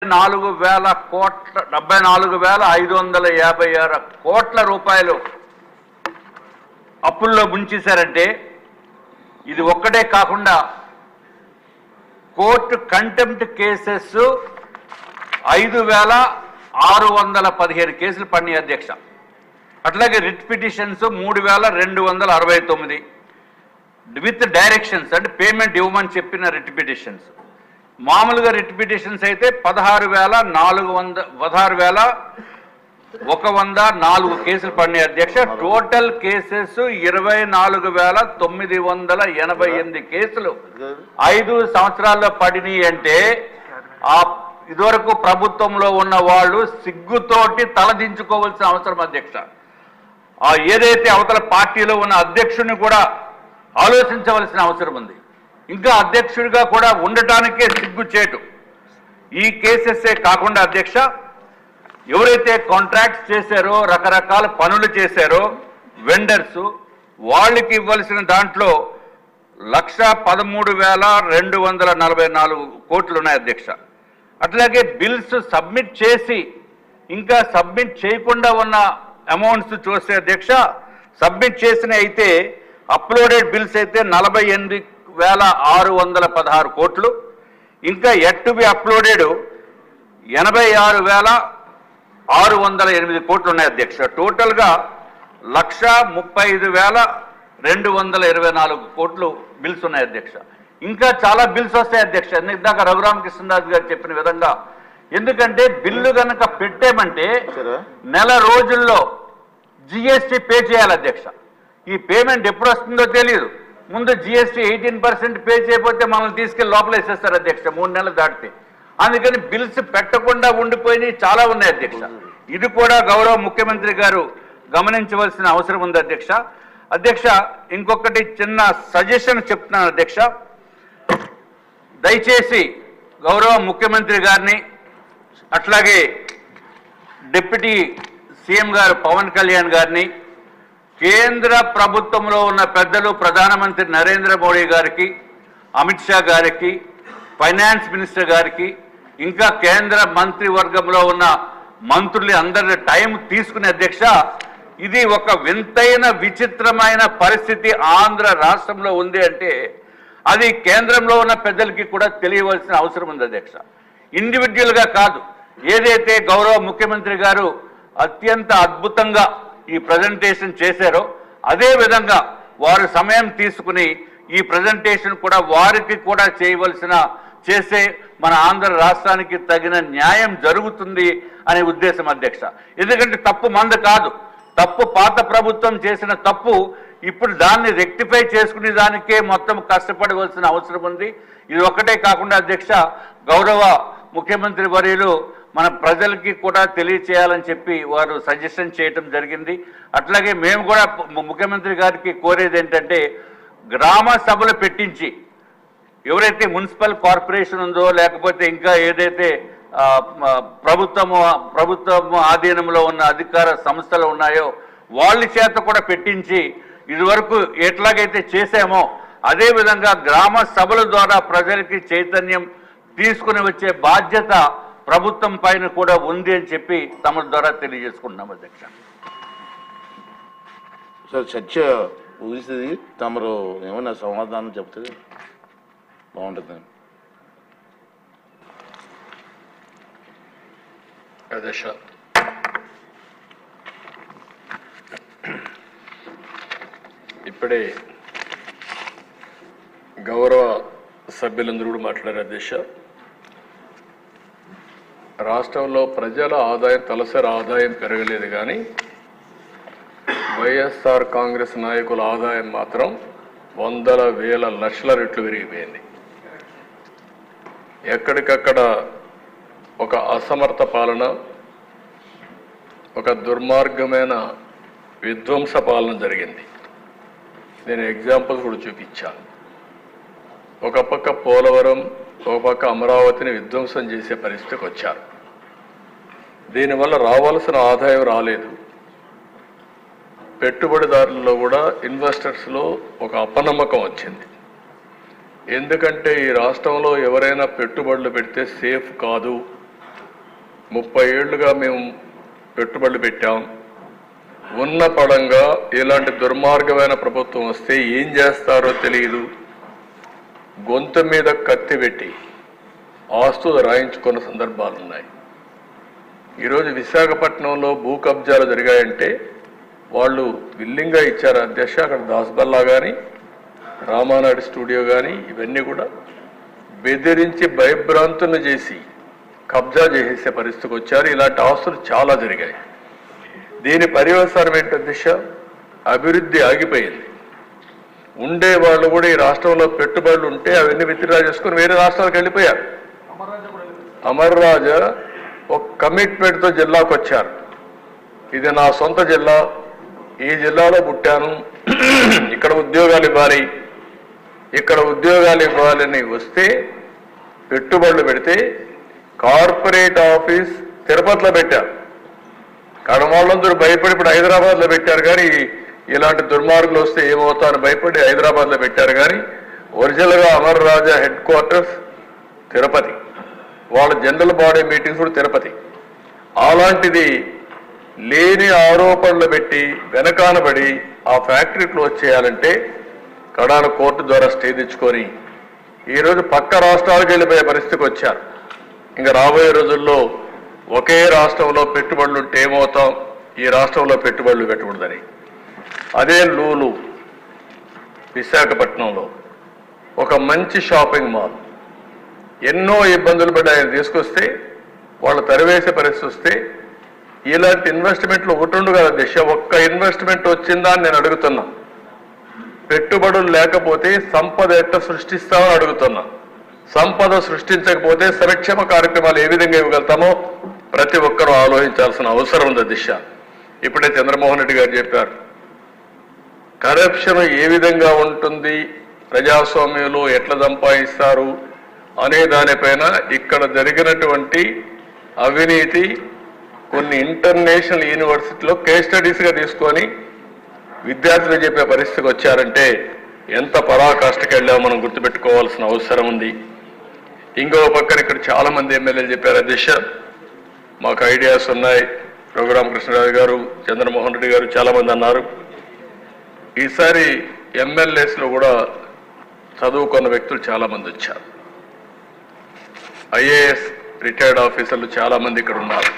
74,556 కోట్ల రూపాయలు అప్పుల్లో ముంచేశారంటే ఇది ఒక్కటే కాకుండా కోర్టు కంటెంప్ట్ కేసెస్ 5,615 కేసులు పడినాయి అధ్యక్ష. అట్లాగే రిట్ పిటిషన్స్ 3,269 విత్ డైరెక్షన్స్ అంటే పేమెంట్ ఇవ్వమని చెప్పిన రిట్ పిటిషన్స్. మామూలుగా రిట్ పిటిషన్స్ అయితే 16,104 కేసులు పడినాయి అధ్యక్ష. టోటల్ కేసెస్ 24,988 కేసులు 5 సంవత్సరాల్లో పడినాయి అంటే ఆ ఇదివరకు ప్రభుత్వంలో ఉన్న వాళ్ళు సిగ్గుతోటి తలదించుకోవాల్సిన అవసరం అధ్యక్ష. ఏదైతే అవతల పార్టీలో ఉన్న అధ్యక్షుడిని కూడా ఆలోచించవలసిన అవసరం ఉంది. ఇంకా అధ్యక్షుడిగా కూడా ఉండటానికే సిగ్గుచేటు. ఈ కేసెసే కాకుండా అధ్యక్ష ఎవరైతే కాంట్రాక్ట్స్ చేశారో రకరకాల పనులు చేశారో వెండర్స్ వాళ్ళకి ఇవ్వాల్సిన దాంట్లో 1,13,244 కోట్లు ఉన్నాయి అధ్యక్ష. అట్లాగే బిల్స్ సబ్మిట్ చేసి ఇంకా సబ్మిట్ చేయకుండా ఉన్న అమౌంట్స్ చూస్తే అధ్యక్ష సబ్మిట్ చేసిన అయితే అప్లోడెడ్ బిల్స్ అయితే 48,616 కోట్లు, ఇంకా ఎట్ టు బి అప్లోడెడ్ 86,608 కోట్లు ఉన్నాయి అధ్యక్ష. టోటల్గా 1,35,224 కోట్లు బిల్స్ ఉన్నాయి అధ్యక్ష. ఇంకా చాలా బిల్స్ వస్తాయి అధ్యక్ష. ఇందాక రఘురామకృష్ణరాజు గారు చెప్పిన విధంగా ఎందుకంటే బిల్లు కనుక పెట్టామంటే నెల రోజుల్లో జిఎస్టీ పే చేయాలి అధ్యక్ష. ఈ పేమెంట్ ఎప్పుడు వస్తుందో తెలియదు. ముందు జిఎస్టీ 18% పే చేయకపోతే మనల్ని తీసుకెళ్లి లోపల వేసేస్తారు అధ్యక్ష 3 నెలలు దాటితే. అందుకని బిల్స్ పెట్టకుండా ఉండిపోయినాయి చాలా ఉన్నాయి అధ్యక్ష. ఇది కూడా గౌరవ ముఖ్యమంత్రి గారు గమనించవలసిన అవసరం ఉంది అధ్యక్ష. అధ్యక్ష ఇంకొకటి చిన్న సజెషన్ చెప్తున్నాను అధ్యక్ష. దయచేసి గౌరవ ముఖ్యమంత్రి గారిని అట్లాగే డిప్యూటీ సీఎం గారు పవన్ కళ్యాణ్ గారిని కేంద్ర ప్రభుత్వంలో ఉన్న పెద్దలు ప్రధానమంత్రి నరేంద్ర మోడీ గారికి, అమిత్ షా గారికి, ఫైనాన్స్ మినిస్టర్ గారికి, ఇంకా కేంద్ర మంత్రివర్గంలో ఉన్న మంత్రులు అందరి టైం తీసుకునే అధ్యక్ష ఇది ఒక వింతైన విచిత్రమైన పరిస్థితి ఆంధ్ర రాష్ట్రంలో ఉంది అంటే అది కేంద్రంలో ఉన్న పెద్దలకి కూడా తెలియవలసిన అవసరం ఉంది అధ్యక్ష. ఇండివిజువల్గా కాదు, ఏదైతే గౌరవ ముఖ్యమంత్రి గారు అత్యంత అద్భుతంగా ఈ ప్రజెంటేషన్ చేశారో అదే విధంగా వారు సమయం తీసుకుని ఈ ప్రజెంటేషన్ కూడా వారికి కూడా చేసే మన ఆంధ్ర రాష్ట్రానికి తగిన న్యాయం జరుగుతుంది అనే ఉద్దేశం అధ్యక్ష. ఎందుకంటే తప్పు మంద కాదు, తప్పు పాత ప్రభుత్వం చేసిన తప్పు ఇప్పుడు దాన్ని రెక్టిఫై చేసుకునే దానికే మొత్తం కష్టపడవలసిన అవసరం ఉంది. ఇది ఒక్కటే కాకుండా అధ్యక్ష గౌరవ ముఖ్యమంత్రి వర్యులు మన ప్రజలకి కూడా తెలియచేయాలని చెప్పి వారు సజెషన్ చేయటం జరిగింది. అట్లాగే మేము కూడా ముఖ్యమంత్రి గారికి కోరేది ఏంటంటే గ్రామ సభలు పెట్టించి ఎవరైతే మున్సిపల్ కార్పొరేషన్ ఉందో లేకపోతే ఇంకా ఏదైతే ప్రభుత్వం ఆధీనంలో ఉన్న అధికార సంస్థలు ఉన్నాయో వాళ్ళ చేత కూడా పెట్టించి ఇదివరకు ఎట్లాగైతే చేశామో అదేవిధంగా గ్రామ సభల ద్వారా ప్రజలకి చైతన్యం తీసుకుని వచ్చే బాధ్యత ప్రభుత్వం పైన కూడా ఉంది అని చెప్పి తమ ద్వారా తెలియజేసుకుంటున్నాం అధ్యక్ష. సార్ చర్చ ఊహిస్తుంది, తమరు ఏమన్నా సమాధానం చెప్తే బాగుంటుంది. అధ్యక్ష ఇప్పుడే గౌరవ సభ్యులందరూ కూడా మాట్లాడారు అధ్యక్ష. రాష్ట్రంలో ప్రజల ఆదాయం తలసరి ఆదాయం పెరగలేదు కానీ వైఎస్ఆర్ కాంగ్రెస్ నాయకుల ఆదాయం మాత్రం వందల వేల లక్షల రెట్లు పెరిగిపోయింది. ఎక్కడికక్కడ ఒక అసమర్థ పాలన, ఒక దుర్మార్గమైన విధ్వంస పాలన జరిగింది. నేను ఎగ్జాంపుల్స్ కూడా చూపించాను. ఒక పక్క పోలవరం, ఒక పక్క అమరావతిని విధ్వంసం చేసే పరిస్థితికి వచ్చారు. దీనివల్ల రావాల్సిన ఆదాయం రాలేదు. పెట్టుబడిదారుల్లో కూడా ఇన్వెస్టర్స్లో ఒక అపనమ్మకం వచ్చింది. ఎందుకంటే ఈ రాష్ట్రంలో ఎవరైనా పెట్టుబడులు పెడితే సేఫ్ కాదు, 30 ఏళ్లుగా మేము పెట్టుబడులు పెట్టాం. ఉన్న పడంగా ఇలాంటి దుర్మార్గమైన ప్రభుత్వం వస్తే ఏం చేస్తారో తెలియదు. గొంతు మీద కత్తి పెట్టి ఆస్తులు రాయించుకున్న సందర్భాలు ఉన్నాయి. ఈరోజు విశాఖపట్నంలో భూ కబ్జాలు జరిగాయంటే వాళ్ళు విల్లింగ్గా ఇచ్చారు అధ్యక్ష. అక్కడ దాస్బల్లా కానీ రామానాయుడు స్టూడియో కానీ ఇవన్నీ కూడా బెదిరించి భయభ్రాంతులను చేసి కబ్జా చేసే పరిస్థితికి వచ్చారు. ఇలాంటి ఆస్తులు చాలా జరిగాయి. దీని పర్యవసానం ఏంటి అధ్యక్ష? అభివృద్ధి ఆగిపోయింది. ఉండే వాళ్ళు కూడా ఈ రాష్ట్రంలో పెట్టుబడులు ఉంటే అవన్నీ విత్డ్రా చేసుకుని వేరే రాష్ట్రాలకు వెళ్ళిపోయారు. అమర్ రాజా ఒక కమిట్మెంట్తో జిల్లాకు వచ్చారు. ఇది నా సొంత జిల్లా, ఈ జిల్లాలో పుట్టాను, ఇక్కడ ఉద్యోగాలు ఇవ్వాలి, ఇక్కడ ఉద్యోగాలు ఇవ్వాలని వస్తే పెట్టుబడులు పెడితే కార్పొరేట్ ఆఫీస్ తిరుపతిలో పెట్టారు. కడమాళ్ళందరూ భయపడి ఇప్పుడు హైదరాబాద్లో పెట్టారు. కానీ ఇలాంటి దుర్మార్గులు వస్తే ఏమవుతారని భయపడి హైదరాబాద్లో పెట్టారు. కానీ ఒరిజినల్గా అమర్ రాజా హెడ్ క్వార్టర్స్ తిరుపతి, వాళ్ళ జనరల్ బాడీ మీటింగ్స్ కూడా తిరుపతి. అలాంటిది లేని ఆరోపణలు పెట్టి వెనకానబడి ఆ ఫ్యాక్టరీ క్లోజ్ చేయాలంటే కడాన కోర్టు ద్వారా స్టే తెచ్చుకొని ఈరోజు పక్క రాష్ట్రాలకు వెళ్ళిపోయే పరిస్థితికి వచ్చారు. ఇంకా రాబోయే రోజుల్లో ఒకే రాష్ట్రంలో పెట్టుబడులు ఉంటే ఏమవుతాం, ఈ రాష్ట్రంలో పెట్టుబడులు పెట్టకూడదని. అదే లూలు విశాఖపట్నంలో ఒక మంచి షాపింగ్ మాల్, ఎన్నో ఇబ్బందులు పడి ఆయన తీసుకొస్తే వాళ్ళు తరివేసే పరిస్థితి వస్తే ఇలాంటి ఇన్వెస్ట్మెంట్లు ఒకటి ఉండు కదా దిశ. ఒక్క ఇన్వెస్ట్మెంట్ వచ్చిందా అని నేను అడుగుతున్నా. పెట్టుబడులు లేకపోతే సంపద ఎట్లా సృష్టిస్తామని అడుగుతున్నా. సంపద సృష్టించకపోతే సంక్షేమ కార్యక్రమాలు ఏ విధంగా ఇవ్వగలుగుతామో ప్రతి ఒక్కరూ ఆలోచించాల్సిన అవసరం ఉంది దిశ. ఇప్పుడే చంద్రమోహన్ రెడ్డి గారు చెప్పారు, కరప్షన్ ఏ విధంగా ఉంటుంది, ప్రజాస్వామ్యంలో ఎట్లా సంపాదిస్తారు అనే దానిపైన ఇక్కడ జరిగినటువంటి అవినీతి కొన్ని ఇంటర్నేషనల్ యూనివర్సిటీలో కేస్ స్టడీస్గా తీసుకొని విద్యార్థులు చెప్పే పరిస్థితికి వచ్చారంటే ఎంత పరాకాష్ఠకి వెళ్ళామో మనం గుర్తుపెట్టుకోవాల్సిన అవసరం ఉంది. ఇంకో పక్కన ఇక్కడ చాలా మంది ఎమ్మెల్యేలు చెప్పారు అధ్యక్ష, మాకు ఐడియాస్ ఉన్నాయి. రఘురామకృష్ణరాజు గారు, చంద్రమోహన్ రెడ్డి గారు చాలా మంది అన్నారు. ఈసారి ఎమ్మెల్యేస్లో కూడా చదువుకున్న వ్యక్తులు చాలా మంది వచ్చారు. ఐఏఎస్ రిటైర్డ్ ఆఫీసర్లు చాలా మంది ఇక్కడ ఉన్నారు.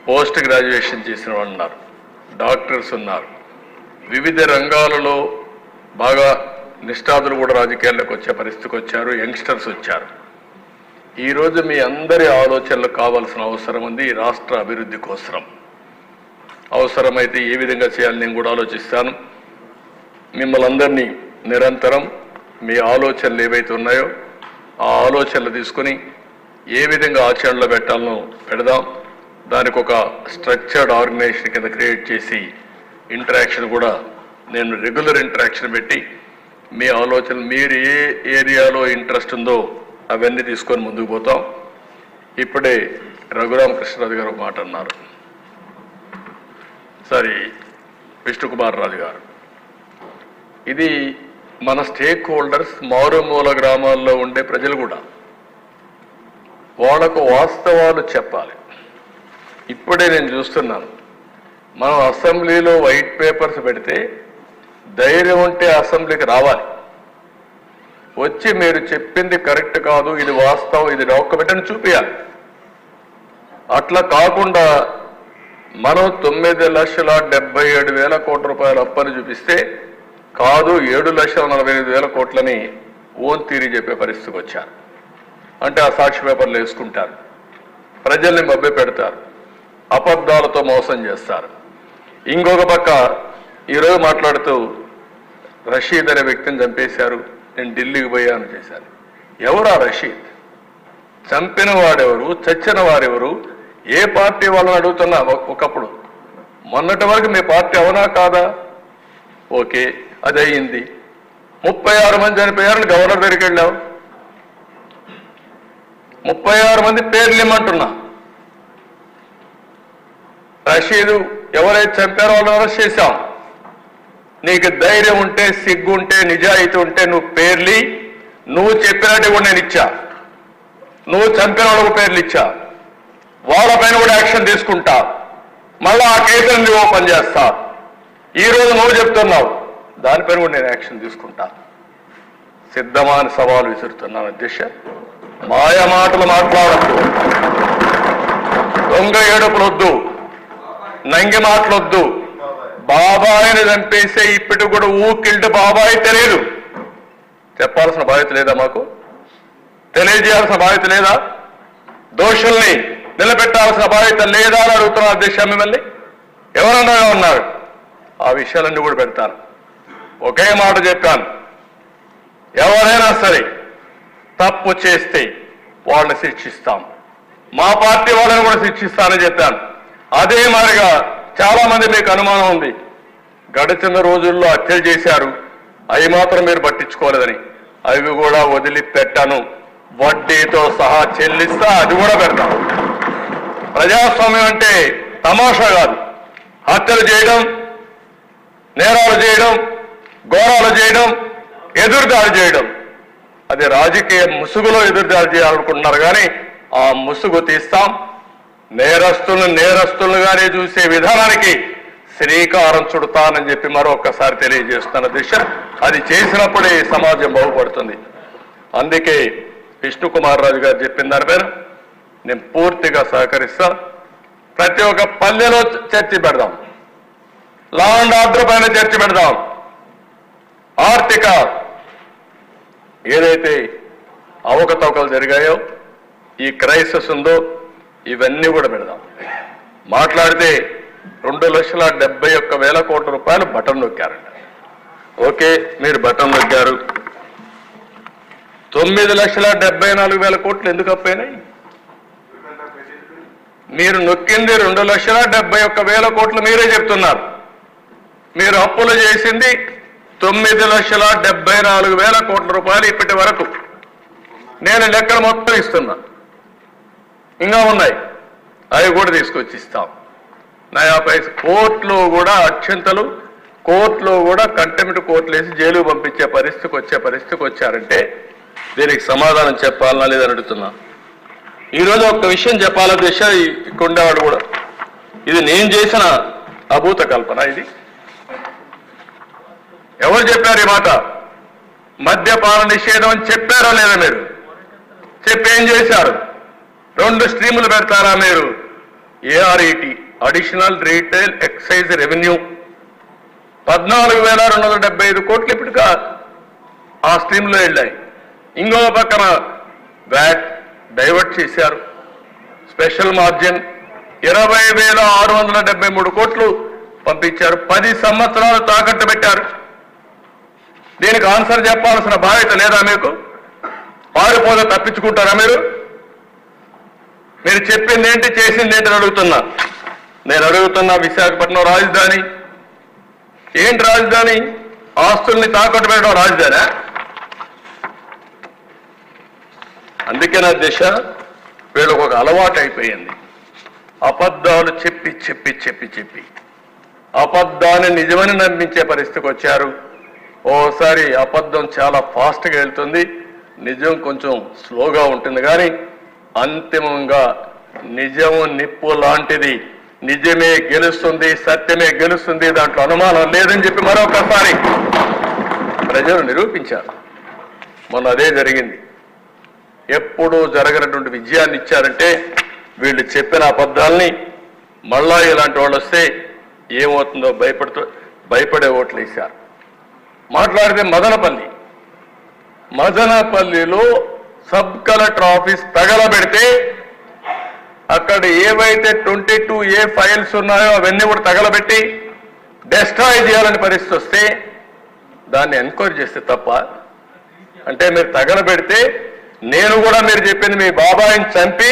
పోస్ట్ గ్రాడ్యుయేషన్ చేసిన వాళ్ళు ఉన్నారు, డాక్టర్స్ ఉన్నారు. వివిధ రంగాలలో బాగా నిష్ఠాతులు కూడా రాజకీయాల్లోకి వచ్చే పరిస్థితికి వచ్చారు. యంగ్స్టర్స్ వచ్చారు. ఈరోజు మీ అందరి ఆలోచనలు కావాల్సిన అవసరం ఉంది. ఈ రాష్ట్ర అభివృద్ధి కోసం అవసరమైతే ఏ విధంగా చేయాలని నేను కూడా ఆలోచిస్తాను. మిమ్మల్ని అందరినీ నిరంతరం మీ ఆలోచనలు ఏవైతే ఉన్నాయో ఆ ఆలోచనలు తీసుకుని ఏ విధంగా ఆచరణలో పెట్టాలనో పెడదాం. దానికి ఒక స్ట్రక్చర్డ్ ఆర్గనైజేషన్ కింద క్రియేట్ చేసి ఇంటరాక్షన్ కూడా నేను రెగ్యులర్ ఇంటరాక్షన్ పెట్టి మీ ఆలోచనలు మీరు ఏ ఏరియాలో ఇంట్రెస్ట్ ఉందో అవన్నీ తీసుకొని ముందుకు పోతాం. ఇప్పుడే రఘురామకృష్ణరాజు గారు ఒక మాట అన్నారు. సరే, విష్ణుకుమార్ రాజు గారు, ఇది మన స్టేక్ హోల్డర్స్ మారుమూల గ్రామాల్లో ఉండే ప్రజలు కూడా వాళ్ళకు వాస్తవాలు చెప్పాలి. ఇప్పుడే నేను చూస్తున్నాను, మనం అసెంబ్లీలో వైట్ పేపర్స్ పెడితే ధైర్యం ఉంటే అసెంబ్లీకి రావాలి, వచ్చి మీరు చెప్పింది కరెక్ట్ కాదు, ఇది వాస్తవం, ఇది డాక్యుమెంట్ అని చూపించాలి. అట్లా కాకుండా మనం 9,77,000 కోట్ల రూపాయల అప్పని చూపిస్తే కాదు 7,45,000 కోట్లని ఓన్ తీరి చెప్పే పరిస్థితికి వచ్చారు. అంటే ఆ సాక్షి పేపర్లు వేసుకుంటారు, ప్రజల్ని మభ్య పెడతారు, అబద్ధాలతో మోసం చేస్తారు. ఇంకొక పక్క ఈరోజు మాట్లాడుతూ రషీద్ అనే వ్యక్తిని చంపేశారు, నేను ఢిల్లీకి పోయాను చేశాను. ఎవరు ఆ రషీద్? చంపిన వాడెవరు, చచ్చిన వారెవరు, ఏ పార్టీ వాళ్ళని అడుగుతున్నా. ఒకప్పుడు మొన్నటి వరకు మీ పార్టీ అవునా కాదా? ఓకే, అది అయ్యింది. 36 మంది చనిపోయారని గవర్నర్ దగ్గరికి వెళ్ళావు. 36 మంది పేర్లు ఇమ్మంటున్నా. రషీదు ఎవరైతే చంపారో వాళ్ళని అరెస్ట్ చేశాం. నీకు ధైర్యం ఉంటే, సిగ్గు ఉంటే, నిజాయితీ ఉంటే నువ్వు పేర్లి, నువ్వు చెప్పినట్టు కూడా నేను ఇచ్చా. నువ్వు చంపిన వాళ్ళకు పేర్లు ఇచ్చా. వాళ్ళపైన కూడా యాక్షన్ తీసుకుంటా, మళ్ళా ఆ కేసులను ఓపెన్ చేస్తా. ఈ రోజు నువ్వు చెప్తున్నావు, దానిపైన కూడా నేను యాక్షన్ తీసుకుంటా. సిద్ధమా అని సవాలు విసురుతున్నాను అధ్యక్ష. మాయ మాటలు మాట్లాడద్దు, దొంగ ఏడుపులొద్దు, నంగి మాటలొద్దు. బాబాయిని చంపేసే ఇప్పటికి కూడా ఊకిల్డ్ బాబాయి తెలియదు. చెప్పాల్సిన బాధ్యత లేదా? మాకు తెలియజేయాల్సిన బాధ్యత లేదా? దోషుల్ని నిలబెట్టాల్సిన బాధ్యత లేదా అని అడుగుతున్నారు అధ్యక్ష. మిమ్మల్ని ఎవరన్నా ఉన్నారు? ఆ విషయాలన్నీ కూడా పెడతాను. ఒకే మాట చెప్పాను, ఎవరైనా సరే తప్పు చేస్తే వాళ్ళని శిక్షిస్తాం. మా పార్టీ వాళ్ళని కూడా శిక్షిస్తానని చెప్పాను. అదే మాదిరిగా చాలా మంది మీకు అనుమానం ఉంది, గడిచిన రోజుల్లో హత్యలు చేశారు, అవి మాత్రం మీరు పట్టించుకోలేదని. అవి కూడా వదిలిపెట్టాను, వడ్డీతో సహా చెల్లిస్తా, అది కూడా పెడతాను. ప్రజాస్వామ్యం అంటే తమాషా కాదు. హత్యలు చేయడం, నేరాలు చేయడం, ఘోరాలు చేయడం, ఎదురుదాడి చేయడం, అది రాజకీయ ముసుగులో ఎదురుదాడి చేయాలనుకుంటున్నారు. కానీ ఆ ముసుగు తీస్తాం. నేరస్తులుగానే చూసే విధానానికి శ్రీకారం చుడతానని చెప్పి మరొకసారి తెలియజేస్తున్న దిశ. అది చేసినప్పుడే సమాజం బాగుపడుతుంది. అందుకే విష్ణుకుమార్ రాజు గారు చెప్పిన దానిపైన నేను పూర్తిగా సహకరిస్తా. ప్రతి ఒక్క పల్లెలో చర్చ పెడదాం, లా అండ్ ఆర్డర్ పైన చర్చ పెడదాం, ఆర్థిక ఏదైతే అవకతవకలు జరిగాయో, ఈ క్రైసిస్ ఉందో, ఇవన్నీ కూడా పెడదాం. మాట్లాడితే 2,71,000 కోట్ల రూపాయలు బటన్ నొక్కారంట. ఓకే, మీరు బటన్ నొక్కారు. 9,74,000 కోట్లు ఎందుకు అప్పైనాయి? మీరు నొక్కింది 2,71,000 కోట్లు మీరే చెప్తున్నారు. మీరు అప్పులు చేసింది 9,74,000 కోట్ల రూపాయలు ఇప్పటి వరకు. నేను లెక్కలు మొత్తం ఇస్తున్నా, ఇంకా ఉన్నాయి, అవి కూడా తీసుకొచ్చి ఇస్తాం. నయా పైసా కోర్టులో కూడా అక్షంతలు, కోర్టులో కూడా కంటెంప్ట్ కోర్టులు వేసి జైలు పంపించే పరిస్థితికి వచ్చారంటే దీనికి సమాధానం చెప్పాలనా లేదని అడుగుతున్నా. ఈరోజు ఒక విషయం చెప్పాల దిశ, ఇక్కడ ఉండేవాడు కూడా, ఇది నేను చేసిన అభూత కల్పన. ఇది ఎవరు చెప్పారు ఈ మాట? మద్యపాన నిషేధం అని చెప్పారా లేదా? మీరు చెప్పి ఏం చేశారు? 2 స్ట్రీములు పెడతారా మీరు? ARET, additional retail excise revenue, 14,275 కోట్లు ఇప్పటికా ఆ స్ట్రీమ్లో వెళ్ళాయి. ఇంకో పక్కన వ్యాట్ డైవర్ట్ చేశారు. స్పెషల్ మార్జిన్ 20,673 కోట్లు పంపించారు. 10 సంవత్సరాలు తాకట్టు పెట్టారు. దీనికి ఆన్సర్ చెప్పాల్సిన బాధ్యత లేదా మీకు? పారిపోతే తప్పించుకుంటారా మీరు? మీరు చెప్పింది ఏంటి, చేసింది ఏంటి అడుగుతున్నా. నేను అడుగుతున్నా, విశాఖపట్నం రాజధాని ఏంటి? రాజధాని ఆస్తుల్ని తాకట్టు పెట్టడం రాజధాని? అందుకే నా దిశ వీళ్ళకు ఒక అలవాటు అయిపోయింది. అబద్ధాలు చెప్పి చెప్పి చెప్పి చెప్పి అబద్ధాన్ని నిజమని నమ్మించే పరిస్థితికి వచ్చారు. ఓసారి అబద్ధం చాలా ఫాస్ట్గా వెళ్తుంది, నిజం కొంచెం స్లోగా ఉంటుంది. కానీ అంతిమంగా నిజము నిప్పు లాంటిది, నిజమే గెలుస్తుంది, సత్యమే గెలుస్తుంది, దాంట్లో అనుమానం లేదని చెప్పి మరొకసారి ప్రజలు నిరూపించారు. మొన్న అదే జరిగింది. ఎప్పుడూ జరగనటువంటి విజయాన్ని ఇచ్చారంటే వీళ్ళు చెప్పిన అబద్ధాలని మళ్ళా ఇలాంటి వాళ్ళు వస్తే ఏమవుతుందో భయపడే ఓట్లు వేశారు. మాట్లాడితే మదనపల్లిలో సబ్ కలెక్టర్ ఆఫీస్ తగలబెడితే అక్కడ ఏవైతే 22A ఫైల్స్ ఉన్నాయో అవన్నీ కూడా తగలబెట్టి డెస్ట్రాయ్ చేయాలని పరిస్థితి వస్తే దాన్ని ఎంక్వైరీ చేస్తే తప్ప? అంటే మీరు తగలబెడితే నేను కూడా మీరు చెప్పింది మీ బాబాయిని చంపి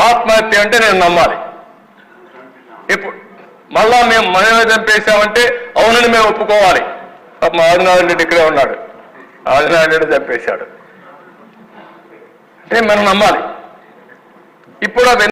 ఆత్మహత్య అంటే నేను నమ్మాలి. ఇప్పుడు మళ్ళా మేము మనమే చంపేశామంటే అవునని మేము ఒప్పుకోవాలి. మా ఆదినారాయణ రెడ్డి ఇక్కడే ఉన్నాడు, ఆదినారాయణ రెడ్డి చంపేశాడు అంటే మనం నమ్మాలి. ఇప్పుడు అవన్నీ